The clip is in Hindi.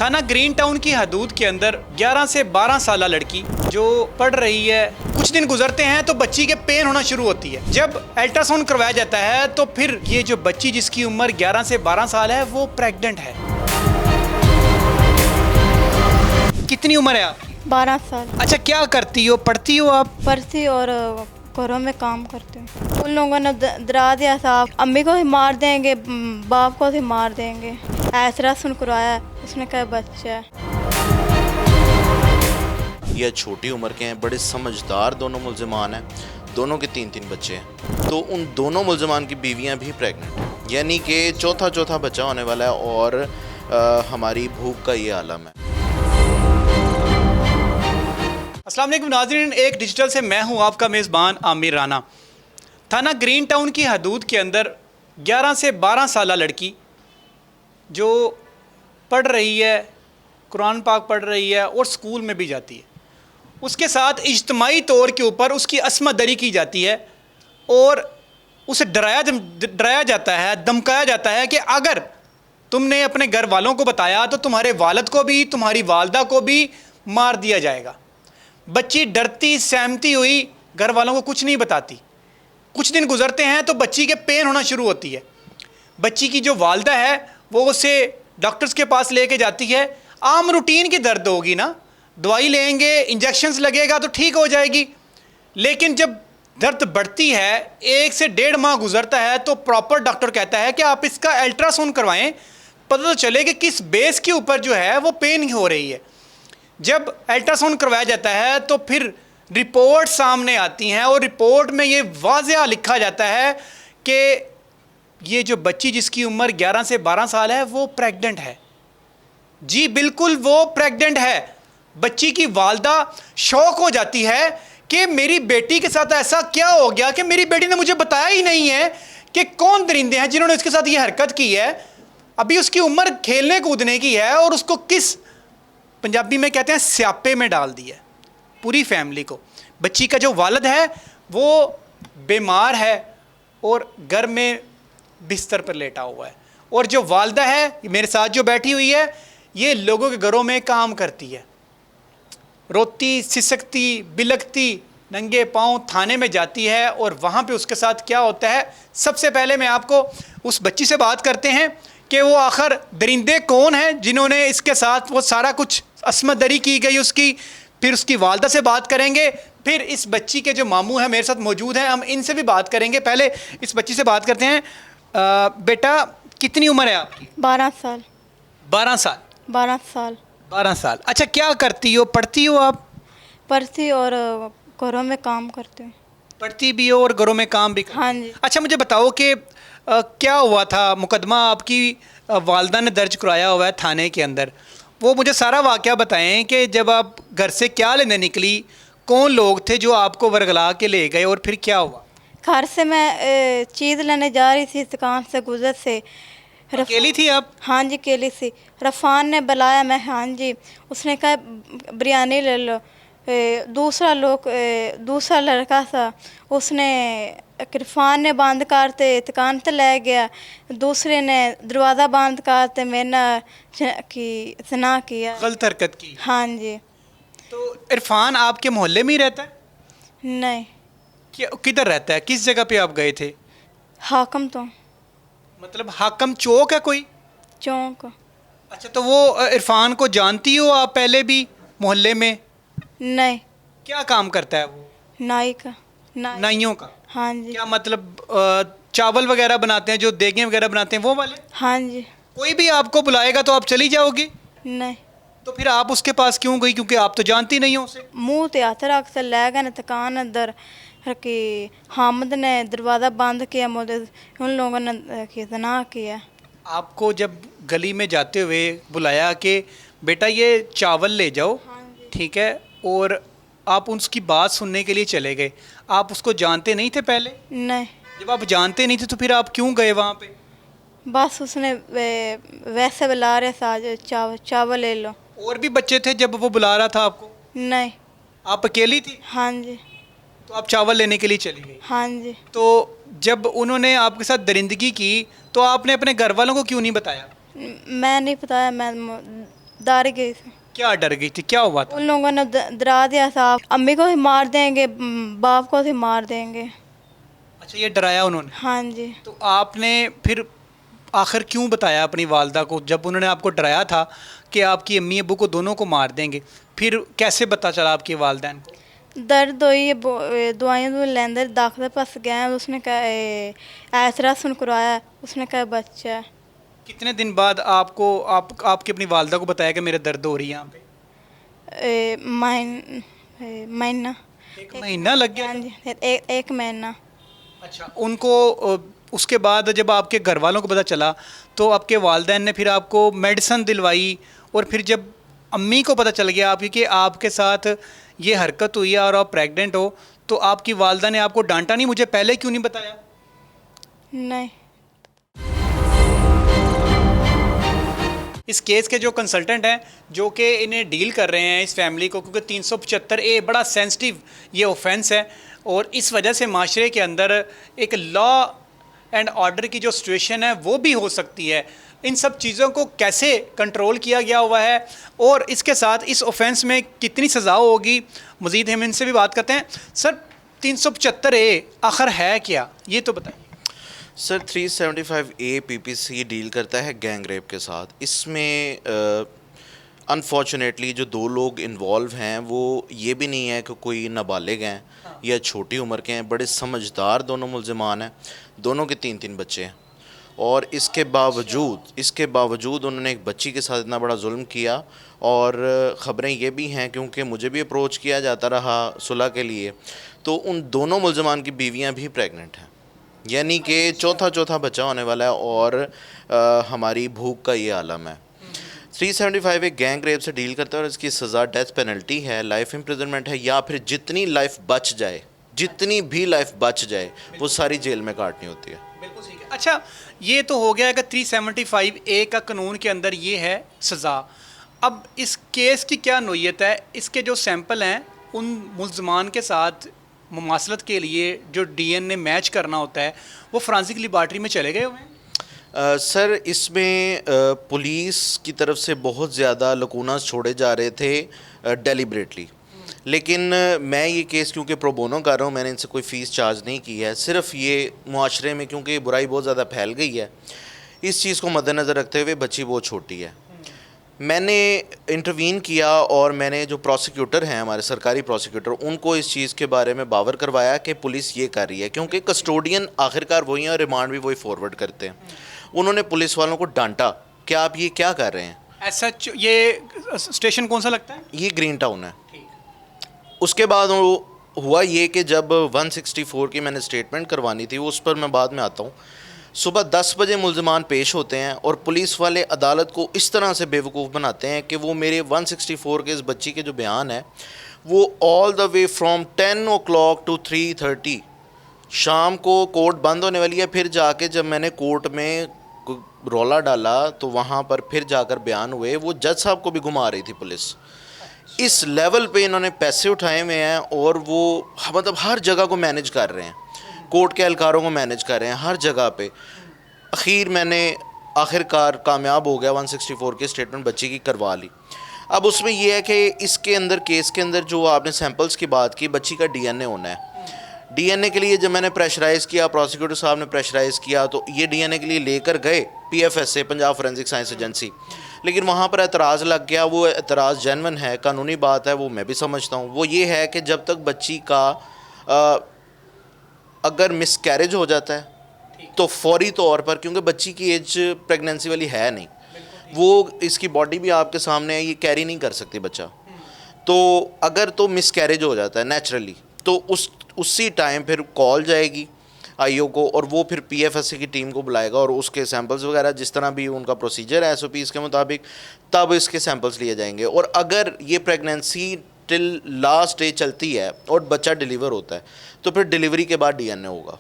थाना ग्रीन टाउन की हदूद के अंदर 11 से 12 साल लड़की जो पढ़ रही है, कुछ दिन गुजरते हैं तो बच्ची के पेन होना शुरू होती है। जब अल्ट्रासाउंड करवाया जाता है तो फिर ये जो बच्ची जिसकी उम्र 11 से 12 साल है वो प्रेग्नेंट है। कितनी उम्र है आपकी? 12 साल। अच्छा, क्या करती हो? पढ़ती हो आप? पढ़ती और घरों में काम करते हैं। उन लोगों ने डरा दिया था, अम्मी को ही मार देंगे, बाप को ही मार देंगे। ऐसा सुन करवाया, उसने कहा बच्चा है। यह छोटी उम्र के हैं, बड़े समझदार दोनों मुल्ज़िमान हैं, दोनों के 3-3 बच्चे हैं। तो उन दोनों मुल्ज़िमान की बीवियां भी प्रेग्नेंट हैं, यानी कि चौथा बच्चा होने वाला है और हमारी भूख का ये आलम है। अस्सलाम वालेकुम नाज़रीन, एक डिजिटल से मैं हूं आपका मेज़बान आमिर राना। थाना ग्रीन टाउन की हदूद के अंदर 11 से 12 साल लड़की जो पढ़ रही है, कुरान पाक पढ़ रही है और स्कूल में भी जाती है, उसके साथ इज्तमाई तौर के ऊपर उसकी अस्मत दरी की जाती है और उसे डराया जाता है, धमकाया जाता है कि अगर तुमने अपने घर वालों को बताया तो तुम्हारे वालिद को भी, तुम्हारी वालदा को भी मार दिया जाएगा। बच्ची डरती सहमती हुई घर वालों को कुछ नहीं बताती। कुछ दिन गुजरते हैं तो बच्ची के पेन होना शुरू होती है। बच्ची की जो वालदा है वो उसे डॉक्टर्स के पास लेके जाती है। आम रूटीन की दर्द होगी ना, दवाई लेंगे, इंजेक्शंस लगेगा तो ठीक हो जाएगी। लेकिन जब दर्द बढ़ती है, 1 से 1.5 माह गुजरता है तो प्रॉपर डॉक्टर कहता है कि आप इसका अल्ट्रासाउंड करवाएं, पता तो चले कि किस बेस के ऊपर जो है वो पेन हो रही है। जब अल्ट्रासाउंड करवाया जाता है तो फिर रिपोर्ट सामने आती हैं और रिपोर्ट में ये वाज़ेह लिखा जाता है कि ये जो बच्ची जिसकी उम्र 11 से 12 साल है वो प्रेग्नेंट है। जी बिल्कुल, वो प्रेग्नेंट है। बच्ची की वालदा शौक हो जाती है कि मेरी बेटी के साथ ऐसा क्या हो गया कि मेरी बेटी ने मुझे बताया ही नहीं है कि कौन दरिंदे हैं जिन्होंने उसके साथ ये हरकत की है। अभी उसकी उम्र खेलने कूदने की है और उसको किस, पंजाबी में कहते हैं, स्यापे में डाल दिया पूरी फैमिली को। बच्ची का जो वालिद है वो बीमार है और घर में बिस्तर पर लेटा हुआ है, और जो वालदा है मेरे साथ जो बैठी हुई है ये लोगों के घरों में काम करती है। रोती, सिसकती, बिलकती, नंगे पाँव थाने में जाती है और वहाँ पे उसके साथ क्या होता है। सबसे पहले मैं आपको उस बच्ची से बात करते हैं कि वो आखिर दरिंदे कौन हैं जिन्होंने इसके साथ वो सारा कुछ अस्मत दरी की गई उसकी। फिर उसकी वालदा से बात करेंगे, फिर इस बच्ची के जो मामू हैं मेरे साथ मौजूद हैं, हम इनसे भी बात करेंगे। पहले इस बच्ची से बात करते हैं। बेटा, कितनी उम्र है आपकी? 12 साल। 12 साल। 12 साल। 12 साल। अच्छा, क्या करती हो? पढ़ती हो आप? पढ़ती और घरों में काम करते हैं। पढ़ती भी हो और घरों में काम भी करती? हाँ जी। अच्छा, मुझे बताओ कि क्या हुआ था? मुकदमा आपकी वालदा ने दर्ज कराया हुआ है थाने के अंदर, वो मुझे सारा वाक़या बताएं कि जब आप घर से क्या लेने निकली, कौन लोग थे जो आपको वरगला के ले गए और फिर क्या हुआ? घर से मैं चीज़ लेने जा रही थी, दुकान से गुजर से। अकेली थी आप? हाँ जी, अकेली थी। रफ़ान ने बुलाया, मैं हाँ जी, उसने कहा बिरयानी ले लो। दूसरा लड़का था, उसने इरफान ने बंद करते दुकान पे ले गया, दूसरे ने दरवाज़ा बंद करते मेरे ना की जना किया, गलत हरकत की। हाँ जी। तो इरफान आपके मोहल्ले में ही रहता है? नहीं। किधर रहता है? किस जगह पे आप गए थे? हाकम तो, मतलब हाकम चौक है कोई? चौक। अच्छा, तो वो इरफान को जानती हो आप पहले भी मोहल्ले में? नहीं। क्या काम करता है वो? नाई का। नाइयों का? हाँ जी। क्या मतलब चावल वगैरह बनाते हैं, जो देगें वगैरह बनाते हैं, वो वाले? हाँ जी। कोई भी आपको बुलाएगा तो आप चली जाओगी? नहीं। तो फिर आप उसके पास क्यों गई? क्योंकि आप तो जानती नहीं हो उसे। मुँह ते हथ रख से ले गए दुकान अंदर कि हामिद ने दरवाज़ा बंद किया, मुझे उन लोगों ने जना किया। आपको जब गली में जाते हुए बुलाया कि बेटा ये चावल ले जाओ, ठीक है, और आप उसकी बात सुनने के लिए चले गए, आप उसको जानते नहीं थे पहले? नहीं। जब आप जानते नहीं थे तो फिर आप क्यों गए वहाँ पे? बस उसने वैसे बुला रहे था, चावल ले लो। और भी बच्चे थे जब वो बुला रहा था आपको? नहीं। आप अकेली थी? हाँ जी। तो आप चावल लेने के लिए चली गई? हाँ जी। तो जब उन्होंने आपके साथ दरिंदगी की तो आपने अपने घर वालों को क्यों नहीं बताया? मैं नहीं बताया, मैं डर गई थी। क्या डर गई थी, क्या हुआ था? उन लोगों ने डरा दिया था, अम्मी को भी मार देंगे, बाप को भी मार देंगे। अच्छा, ये डराया उन्होंने। हाँ जी। तो आपने फिर आखिर क्यों बताया अपनी वालदा को, जब उन्होंने आपको डराया था कि आपकी अम्मी अब्बू को दोनों को मार देंगे, फिर कैसे पता चला आपकी वालदैन को? दर्द हुई, दवाइयाँ तो लेंदे, डॉक्टर पास गए, उसने कहा अल्ट्रासाउंड करवाया, उसने कहा बच्चा है। कितने दिन बाद आपकी अपनी वालदा को बताया कि मेरे दर्द हो रही है यहाँ पे? महीना। 1 महीना लग गया? हाँ जी, एक महीना। अच्छा, उनको उसके बाद जब आपके घर वालों को पता चला तो आपके वालदैन ने फिर आपको मेडिसिन दिलवाई, और फिर जब अम्मी को पता चल गया आपकी कि आपके साथ ये हरकत हुई है और आप प्रेग्नेंट हो, तो आपकी वालदा ने आपको डांटा नहीं, मुझे पहले क्यों नहीं बताया? नहीं। इस केस के जो कंसल्टेंट हैं, जो कि इन्हें डील कर रहे हैं इस फैमिली को, क्योंकि 375A बड़ा सेंसिटिव ये ऑफेंस है, और इस वजह से माशरे के अंदर एक लॉ एंड ऑर्डर की जो सिचुएशन है वो भी हो सकती है। इन सब चीज़ों को कैसे कंट्रोल किया गया हुआ है, और इसके साथ इस ऑफेंस में कितनी सज़ा होगी, मज़ीद हम इनसे भी बात करते हैं। सर, 375A आखिर है क्या, ये तो बताइए। सर 375A पीपीसी डील करता है गैंग रेप के साथ। इसमें अनफॉर्चुनेटली जो 2 लोग इन्वॉल्व हैं वो ये भी नहीं है कि कोई नाबालिग हैं या छोटी उम्र के हैं, बड़े समझदार दोनों मुल्ज़िमान हैं, दोनों के 3-3 बच्चे हैं, और इसके बावजूद उन्होंने एक बच्ची के साथ इतना बड़ा जुल्म किया। और ख़बरें ये भी हैं, क्योंकि मुझे भी अप्रोच किया जाता रहा सुलह के लिए, तो उन दोनों मुल्ज़िमान की बीवियां भी प्रेग्नेंट हैं, यानी कि चौथा बच्चा होने वाला है, और हमारी भूख का ये आलम है। 375 एक गैंग रेप से डील करता है, और इसकी सज़ा डेथ पेनल्टी है, लाइफ इम्प्रिजनमेंट है, या फिर जितनी भी लाइफ बच जाए वो सारी जेल में काटनी होती है। बिल्कुल ठीक है। अच्छा, ये तो हो गया कि 375A का कानून के अंदर ये है सज़ा। अब इस केस की क्या नोयत है? इसके जो सैंपल हैं उन मुल्ज़मान के साथ मुमासलत के लिए जो DNA मैच करना होता है, वो फोरेंसिक लेबॉरेटरी में चले गए हुए हैं? सर, इसमें पुलिस की तरफ से बहुत ज़्यादा लकूनास छोड़े जा रहे थे डेलिबरेटली, लेकिन मैं ये केस क्योंकि प्रो बोनो कर रहा हूँ, मैंने इनसे कोई फ़ीस चार्ज नहीं की है। सिर्फ ये मुआशरे में क्योंकि बुराई बहुत ज़्यादा फैल गई है, इस चीज़ को मद्देनज़र रखते हुए, बच्ची बहुत छोटी है, मैंने इंटरवीन किया, और मैंने जो प्रोसिक्यूटर हैं, हमारे सरकारी प्रोसिक्यूटर, उनको इस चीज़ के बारे में बावर करवाया कि पुलिस ये कर रही है, क्योंकि कस्टोडियन आखिरकार वही हैं और रिमांड भी वही फॉरवर्ड करते हैं। उन्होंने पुलिस वालों को डांटा कि आप ये क्या कर रहे हैं। ऐसा ये स्टेशन कौन सा लगता है? ये ग्रीन टाउन है। उसके बाद हुआ ये कि जब 164 की मैंने स्टेटमेंट करवानी थी, उस पर मैं बाद में आता हूँ। सुबह 10 बजे मुल्ज़िमान पेश होते हैं, और पुलिस वाले अदालत को इस तरह से बेवकूफ़ बनाते हैं कि वो मेरे 164 के इस बच्ची के जो बयान है, वो all the way from 10 o'clock to 3:30 शाम को कोर्ट बंद होने वाली है, फिर जाके जब मैंने कोर्ट में रौला डाला तो वहाँ पर फिर जाकर बयान हुए, वो जज साहब को भी घुमा रही थी पुलिस। इस लेवल पे इन्होंने पैसे उठाए हुए हैं, और वो मतलब हर जगह को मैनेज कर रहे हैं, कोर्ट के एहलकारों को मैनेज कर रहे हैं हर जगह पे। मैंने आखिरकार कामयाब हो गया, 164 की स्टेटमेंट बच्ची की करवा ली। अब उसमें यह है कि इसके अंदर, केस के अंदर जो आपने सैंपल्स की बात की, बच्ची का DNA होना है। DNA के लिए जब मैंने प्रेशराइज़ किया, प्रोसिक्यूटर साहब ने प्रेशराइज़ किया, तो ये DNA के लिए लेकर गए PFS, Punjab forensic science agency, लेकिन वहाँ पर एतराज़ लग गया। वो एतराज़ जेन्युइन है, कानूनी बात है, वो मैं भी समझता हूँ। वो ये है कि जब तक बच्ची का अगर मिसकैरेज हो जाता है तो फौरी तौर पर, क्योंकि बच्ची की एज प्रेगनेंसी वाली है नहीं, वो इसकी बॉडी भी आपके सामने है, ये कैरी नहीं कर सकती बच्चा, तो अगर तो मिसकैरेज हो जाता है नेचुरली, तो उसी टाइम फिर कॉल जाएगी आईओ को, और वो फिर PFSA की टीम को बुलाएगा, और उसके सैंपल्स वगैरह जिस तरह भी उनका प्रोसीजर है SOPs के मुताबिक, तब इसके सैंपल्स लिए जाएंगे। और अगर ये प्रेगनेंसी टिल लास्ट डे चलती है और बच्चा डिलीवर होता है, तो फिर डिलीवरी के बाद DNA होगा।